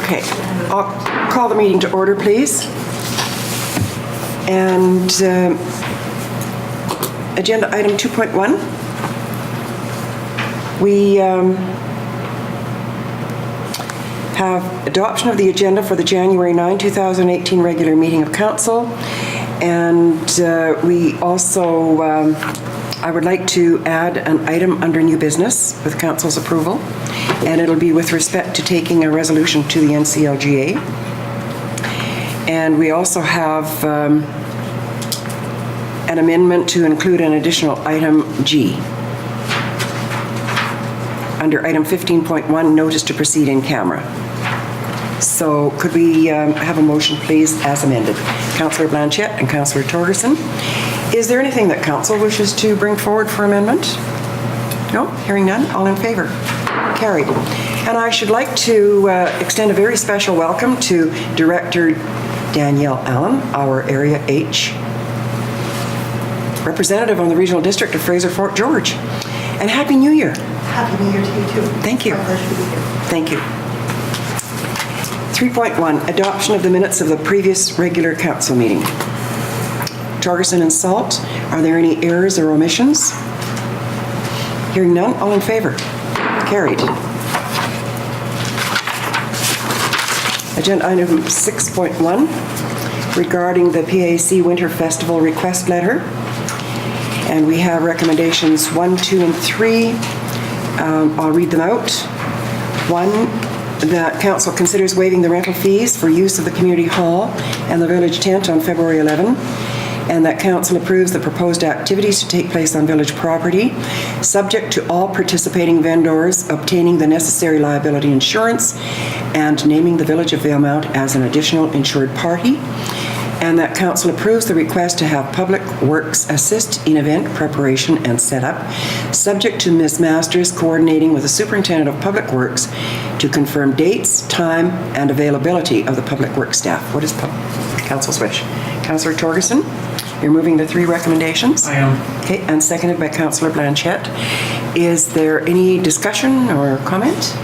Okay, I'll call the meeting to order, please. And agenda item 2.1. We have adoption of the agenda for the January 9, 2018 regular meeting of council. And we also, I would like to add an item under new business with council's approval. And it'll be with respect to taking a resolution to the NCLGA. And we also have an amendment to include an additional item G. Under item 15.1, notice to proceed in camera. So could we have a motion, please, as amended? Councillor Blanchette and Councillor Torgerson. Is there anything that council wishes to bring forward for amendment? No? Hearing none? All in favor? Carried. And I should like to extend a very special welcome to Director Danielle Allen, our Area H representative on the Regional District of Fraser-Fort George. And Happy New Year. Happy New Year to you too. Thank you. It's a pleasure to be here. Thank you. 3.1, adoption of the minutes of the previous regular council meeting. Torgerson and Salt, are there any errors or omissions? Hearing none, all in favor? Carried. Agenda item 6.1, regarding the PAC Winter Festival request letter. And we have recommendations 1, 2, and 3. I'll read them out. 1, that council considers waiving the rental fees for use of the community hall and the village tent on February 11, and that council approves the proposed activities to take place on village property, subject to all participating vendors obtaining the necessary liability insurance and naming the village of Valemount as an additional insured party, and that council approves the request to have Public Works assist in event preparation and setup, subject to Ms. Masters coordinating with the Superintendent of Public Works to confirm dates, time, and availability of the Public Works staff. What is council's wish? Councillor Torgerson, you're moving the 3 recommendations? I am. Okay, and seconded by Councillor Blanchette. Is there any discussion or comment?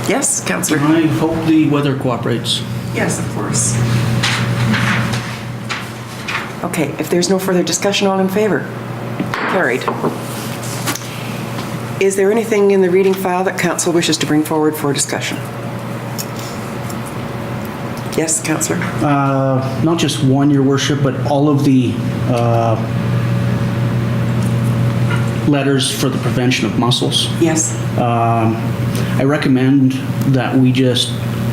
Yes, Councillor? I hope the weather cooperates. Yes, of course. Okay, if there's no further discussion, all in favor? Carried. Is there anything in the reading file that council wishes to bring forward for discussion? Yes, Councillor? Not just one, Your Worship, but all of the letters for the prevention of mussels. Yes. I recommend that we just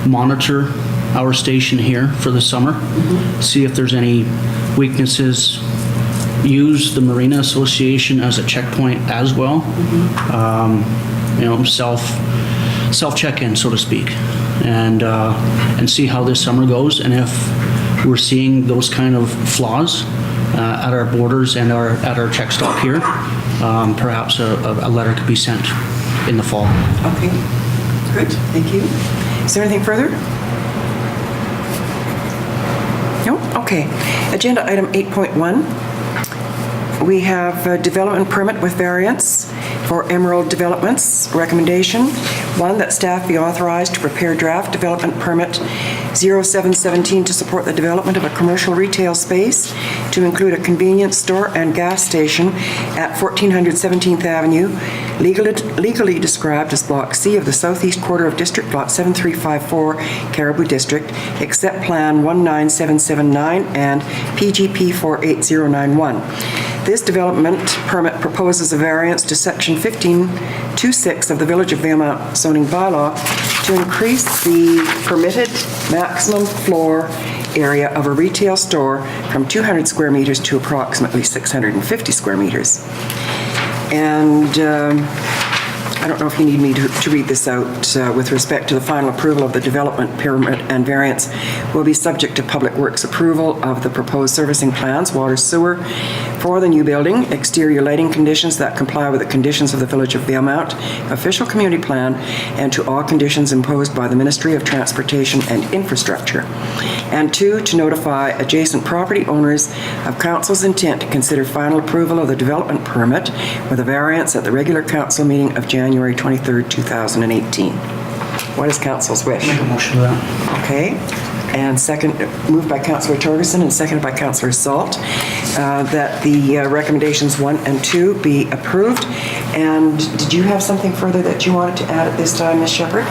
monitor our station here for the summer, see if there's any weaknesses, use the Marina Association as a checkpoint as well, you know, self check-in, so to speak, and see how this summer goes, and if we're seeing those kind of flaws at our borders and at our check stop here, perhaps a letter could be sent in the fall. Okay, good, thank you. Is there anything further? No? Okay. Agenda item 8.1. We have a development permit with variance for Emerald Developments. Recommendation, 1, that staff be authorized to prepare draft development permit 0717 to support the development of a commercial retail space to include a convenience store and gas station at 1400 17th Avenue, legally described as Block C of the Southeast Quarter of District Block 7354, Caribou District, except Plan 19779 and PGP 48091. This development permit proposes a variance to Section 1526 of the Village of Valemount zoning bylaw to increase the permitted maximum floor area of a retail store from 200 square meters to approximately 650 square meters. And I don't know if you need me to read this out. With respect to the final approval of the development permit and variance will be subject to Public Works approval of the proposed servicing plans, water, sewer for the new building, exterior lighting conditions that comply with the conditions of the Village of Valemount official community plan, and to all conditions imposed by the Ministry of Transportation and Infrastructure. And 2, to notify adjacent property owners of council's intent to consider final approval of the development permit with a variance at the regular council meeting of January 23rd, 2018. What is council's wish? Make a motion to that. Okay, and second, moved by Councillor Torgerson and seconded by Councillor Salt, that the recommendations 1 and 2 be approved. And did you have something further that you wanted to add at this time, Ms. Shepherd?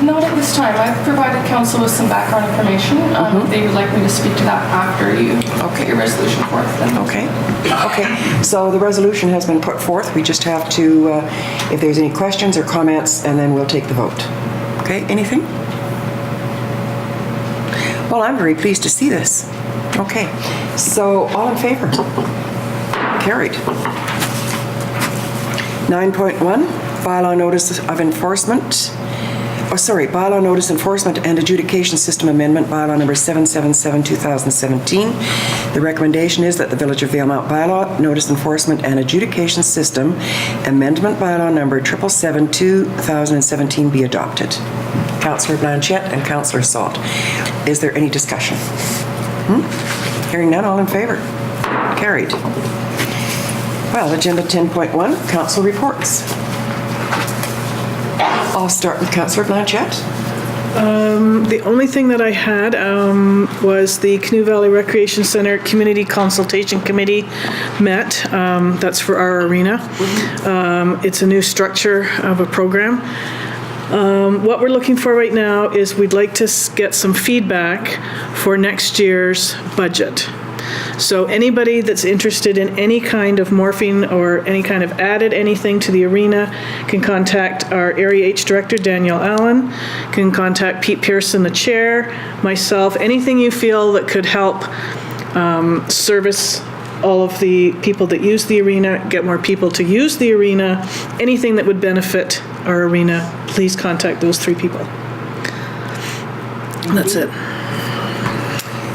Not at this time. I've provided council with some background information. If they would like me to speak to that after you get your resolution forth. Then. Okay, okay. So the resolution has been put forth. We just have to, if there's any questions or comments, and then we'll take the vote. Okay, anything? Well, I'm very pleased to see this. Okay, so all in favor? Carried. 9.1, bylaw notice of enforcement. Bylaw notice enforcement and adjudication system amendment, bylaw number 777-2017. The recommendation is that the Village of Valemount bylaw notice enforcement and adjudication system amendment, bylaw number 777-2017 be adopted. Councillor Blanchette and Councillor Salt. Is there any discussion? Hearing none, all in favor? Carried. Well, agenda 10.1, council reports. I'll start with Councillor Blanchette. The only thing that I had was the Canoe Valley Recreation Center Community Consultation Committee met. That's for our arena. It's a new structure of a program. What we're looking for right now is we'd like to get some feedback for next year's budget. So anybody that's interested in any kind of morphing or any kind of added anything to the arena can contact our Area H Director, Daniel Allen, can contact Pete Pearson, the chair, myself, anything you feel that could help service all of the people that use the arena, get more people to use the arena, anything that would benefit our arena, please contact those 3 people. That's it.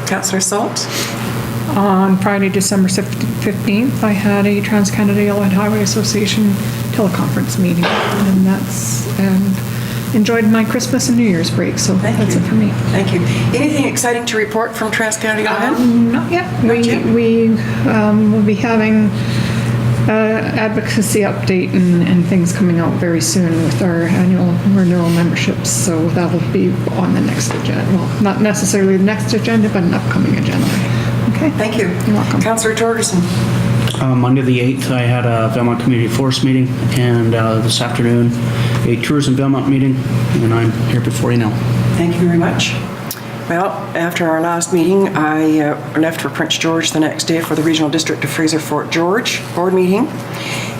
Councillor Salt? On Friday, December 15th, I had a Trans-Canada Yellowhead Highway Association teleconference meeting, and enjoyed my Christmas and New Year's break, so that's it for me. Thank you. Anything exciting to report from Trans-Canada Yellowhead? Not yet. We will be having advocacy update and things coming out very soon with our annual renewal memberships, so that'll be on the next agenda. Well, not necessarily the next agenda, but an upcoming agenda. Okay. Thank you. You're welcome. Councillor Torgerson. Monday the 8th, I had a Valemount Community Forest meeting, and this afternoon, a Tourism Valemount meeting, and I'm here before you now. Thank you very much. Well, after our last meeting, I left for Prince George the next day for the Regional District of Fraser Fort George board meeting.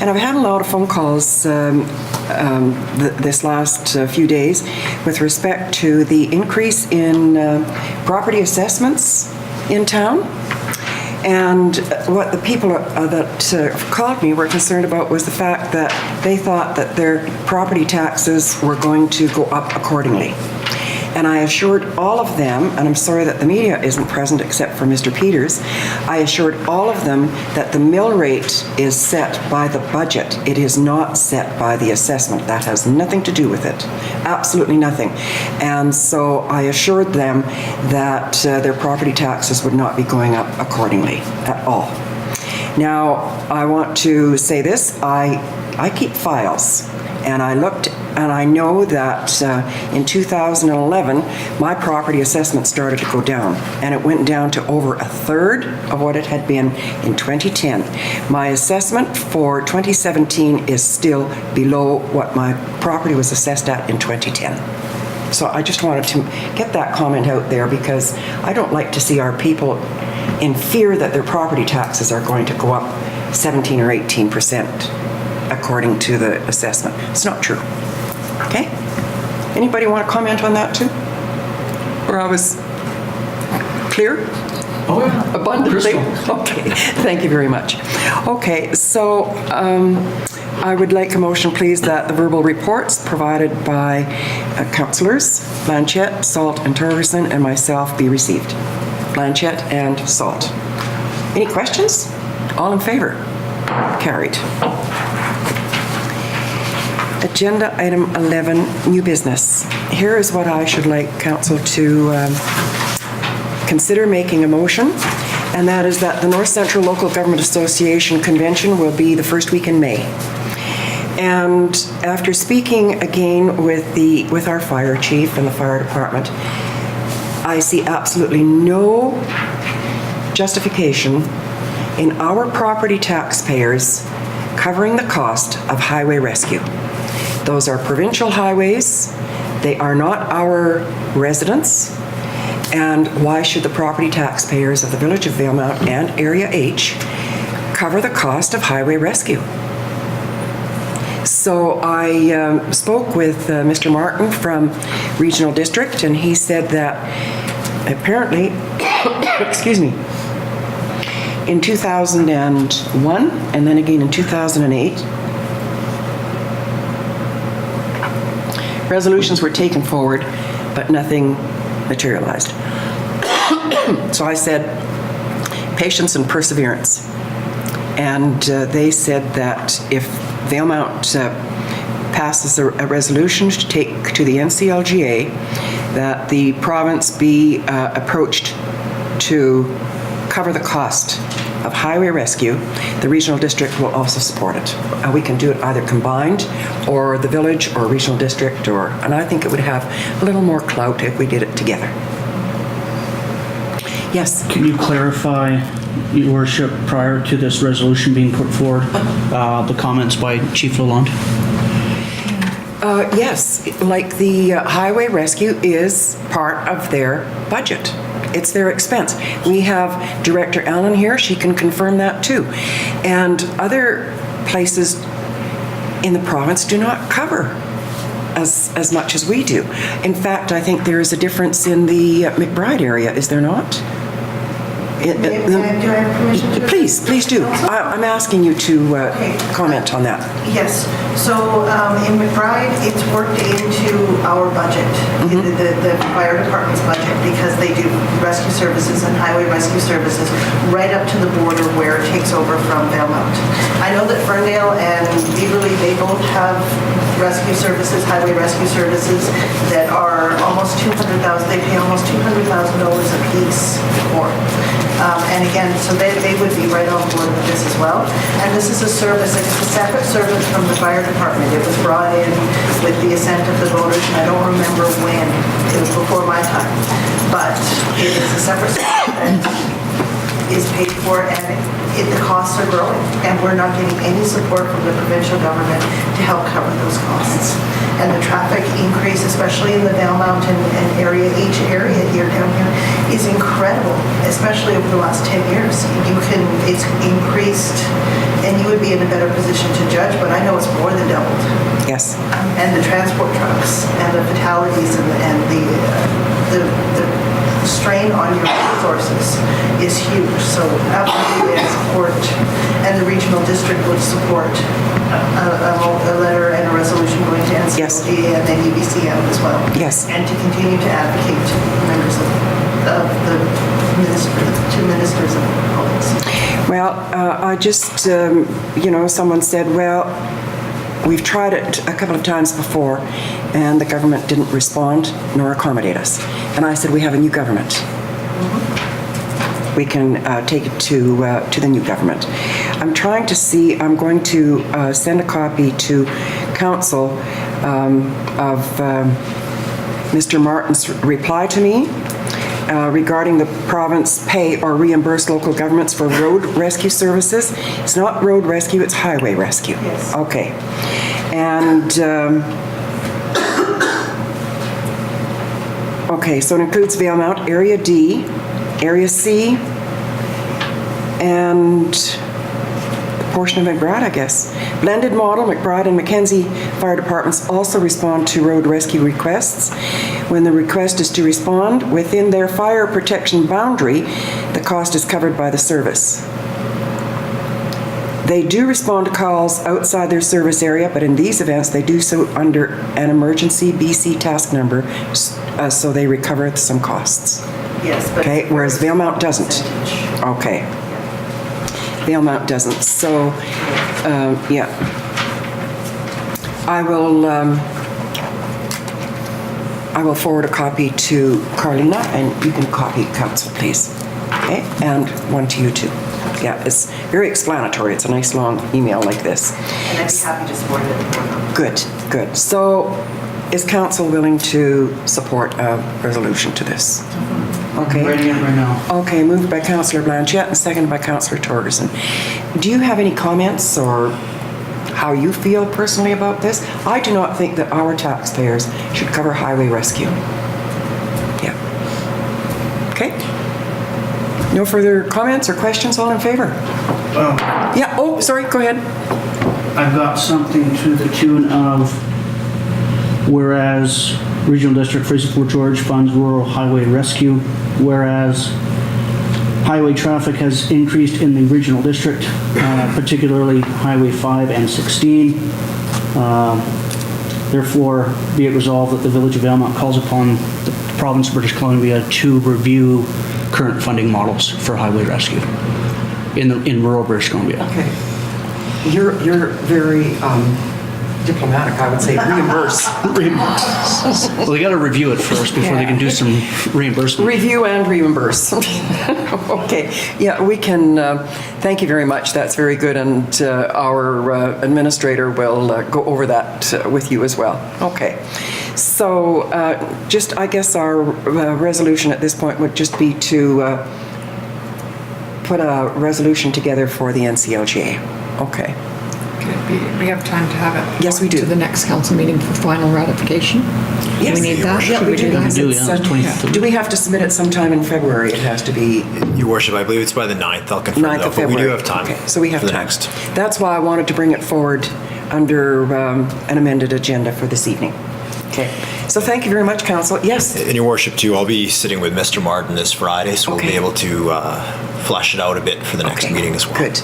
And I've had a lot of phone calls this last few days with respect to the increase in property assessments in town. And what the people that called me were concerned about was the fact that they thought that their property taxes were going to go up accordingly. And I assured all of them, and I'm sorry that the media isn't present except for Mr. Peters, I assured all of them that the mill rate is set by the budget. It is not set by the assessment. That has nothing to do with it. Absolutely nothing. And so I assured them that their property taxes would not be going up accordingly at all. Now, I want to say this. I keep files. And I looked, and I know that in 2011, my property assessment started to go down, and it went down to over 1/3 of what it had been in 2010. My assessment for 2017 is still below what my property was assessed at in 2010. So I just wanted to get that comment out there, because I don't like to see our people in fear that their property taxes are going to go up 17 or 18%. According to the assessment. It's not true. Okay? Anybody want to comment on that too? Or I was clear? Oh, yeah. Abundantly? Okay, thank you very much. Okay, so I would like a motion, please, that the verbal reports provided by councillors Blanchette, Salt, and Torgerson, and myself be received. Blanchette and Salt. Any questions? All in favor? Carried. Agenda item 11, new business. Here is what I should like council to consider making a motion, and that is that the North Central Local Government Association Convention will be the first week in May. And after speaking again with our fire chief and the fire department, I see absolutely no justification in our property taxpayers covering the cost of highway rescue. Those are provincial highways. They are not our residents. And why should the property taxpayers of the Village of Valemount and Area H cover the cost of highway rescue? So I spoke with Mr. Martin from Regional District, and he said that apparently, excuse me, in 2001 and then again in 2008, resolutions were taken forward, but nothing materialized. So I said, patience and perseverance. And they said that if Valemount passes a resolution to take to the NCLGA, that the province be approached to cover the cost of highway rescue, the regional district will also support it. We can do it either combined, or the village, or regional district, and I think it would have a little more clout if we did it together. Yes? Can you clarify, Your Worship, prior to this resolution being put forward, the comments by Chief Lalonde? Yes, like the highway rescue is part of their budget. It's their expense. We have Director Allen here, she can confirm that too. And other places in the province do not cover as much as we do. In fact, I think there is a difference in the McBride area, is there not? Do I have permission to? Please do. I'm asking you to comment on that. Yes. So in McBride, it's worked into our budget, the fire department's budget, because they do rescue services and highway rescue services right up to the border where it takes over from Valemount. I know that Ferndale and Beaverly, they both have rescue services, highway rescue services that are almost $200,000. They pay almost $200,000 a piece for. And again, so they would be right on board with this as well. And this is a service, like it's a separate service from the fire department. It was brought in with the assent of the voters, and I don't remember when. It was before my time. But it is a separate service that is paid for, and the costs are growing. And we're not getting any support from the provincial government to help cover those costs. And the traffic increase, especially in the Valemount and Area H area here, down here, is incredible, especially over the last 10 years. It's increased, and you would be in a better position to judge, but I know it's more than doubled. Yes. And the transport trucks, and the fatalities, and the strain on your resources is huge. So absolutely I support, and the regional district would support a letter and a resolution going to NCLGA Yes. and then EBCM as well. Yes. And to continue to advocate to members of the two ministers of police. Well, I just, someone said, well, we've tried it a couple of times before, and the government didn't respond nor accommodate us. And I said, we have a new government. We can take it to the new government. I'm trying to see, I'm going to send a copy to council of Mr. Martin's reply to me regarding the province pay or reimburse local governments for road rescue services. It's not road rescue, it's highway rescue. Yes. Okay. And, okay, so it includes Valemount, Area D, Area C, and a portion of McBride, I guess. Blended model, McBride and Mackenzie fire departments also respond to road rescue requests. When the request is to respond within their fire protection boundary, the cost is covered by the service. They do respond to calls outside their service area, but in these events, they do so under an emergency BC task number, so they recover some costs. Yes, but... Okay, whereas Valemount doesn't. Okay. Valemount doesn't. So, yeah. I will forward a copy to Carleena, and you can copy council, please. Okay, and one to you too. Yeah, it's very explanatory. It's a nice long email like this. And I'd be happy to support it. Good, good. So is council willing to support a resolution to this? Okay. Ready right now. Okay, moved by Councillor Blanchette and seconded by Councillor Torgerson. Do you have any comments or how you feel personally about this? I do not think that our taxpayers should cover highway rescue. Yeah. Okay. No further comments or questions? All in favor? Well, Yeah, oh, sorry, go ahead. I've got something to the tune of, whereas Regional District Fraser Fort George funds rural highway rescue, whereas highway traffic has increased in the regional district, particularly Highway 5 and 16. Therefore, be it resolved that the Village of Valemount calls upon the province of British Columbia to review current funding models for highway rescue in rural British Columbia. Okay. You're very diplomatic, I would say. Reimburse. Well, they got to review it first before they can do some reimbursement. Review and reimburse. Okay. Yeah, we can, thank you very much. That's very good. And our administrator will go over that with you as well. Okay. So just, I guess our resolution at this point would just be to put a resolution together for the NCLGA. Okay. We have time to have it. Yes, we do. To the next council meeting for final ratification? Yes. Do we need that? Yeah, Should we we do do. that? because do, it's, yeah, it's 23rd. Do we have to submit it sometime in February? It has to be Your Worship, I believe it's by the 9th. I'll confirm 9th though, of but we February. do have time. Okay, so we have for the time. next. That's why I wanted to bring it forward under an amended agenda for this evening. Okay. So thank you very much, Council. Yes. And Your Worship, too, I'll be sitting with Mr. Martin this Friday, so we'll Okay. be able to flesh it out a bit for the next Okay, meeting as well. Good.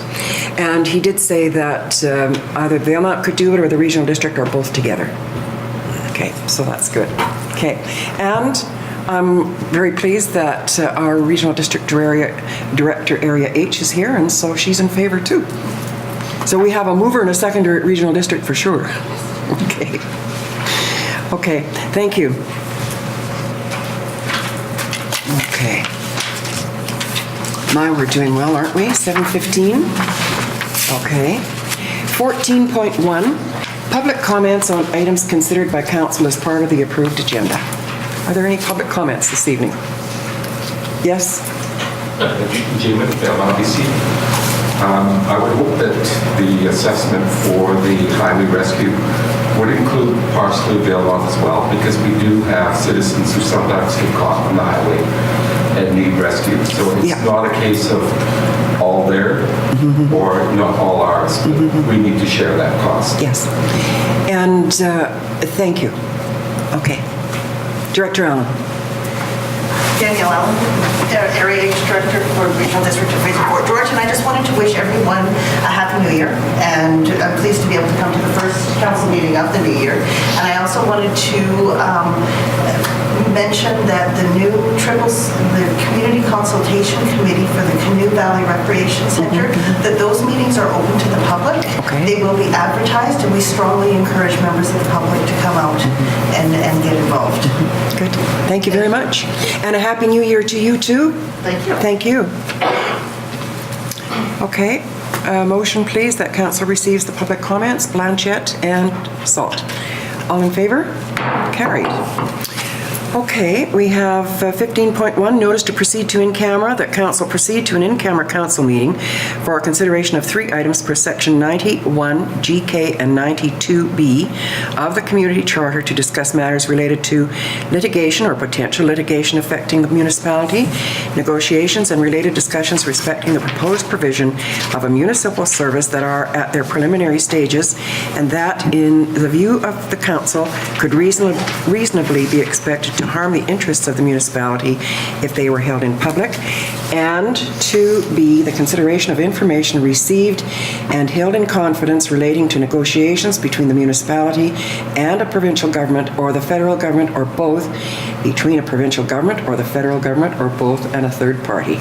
And he did say that either Valemount could do it or the regional district or both together. Okay, so that's good. Okay. And I'm very pleased that our regional district director, Area H, is here, and so she's in favor too. So we have a mover and a seconder at regional district for sure. Okay. Okay, thank you. Okay. My, we're doing well, aren't we? 7:15. Okay. 14.1, public comments on items considered by council as part of the approved agenda. Are there any public comments this evening? Yes? Jeannette, Valemount, BC. I would hope that the assessment for the highway rescue would include partially Valemount as well, because we do have citizens who sometimes get caught on the highway and need rescue. So it's Yeah. not a case of all there or not all ours, but we need to share that cost. Yes. And thank you. Okay. Director Allen. Danielle Allen, Area H Director for Regional District of Fraser Fort George, and I just wanted to wish everyone a Happy New Year, and I'm pleased to be able to come to the first council meeting of the new year. And I also wanted to mention that the new the Community Consultation Committee for the Canoe Valley Recreation Center, that those meetings are open to the public. Okay. They will be advertised, and we strongly encourage members of the public to come out and get involved. Good. Thank you very much. And a Happy New Year to you too. Thank you. Thank you. Okay. Motion, please, that council receives the public comments, Blanchette and Salt. All in favor? Carried. Okay, we have 15.1, notice to proceed to in-camera, that council proceed to an in-camera council meeting for consideration of 3 items per section 91, GK, and 92B of the Community Charter to discuss matters related to litigation or potential litigation affecting the municipality, negotiations and related discussions respecting the proposed provision of a municipal service that are at their preliminary stages, and that, in the view of the council, could reasonably be expected to harm the interests of the municipality if they were held in public, and 2B, the consideration of information received and held in confidence relating to negotiations between the municipality and a provincial government or the federal government or both, between a provincial government or the federal government or both, and a third party.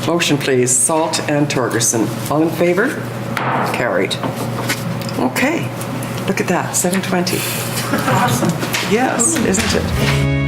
Motion, please. Salt and Torgerson. All in favor? Carried. Okay. Look at that, 7:20. Awesome. Yes, isn't it?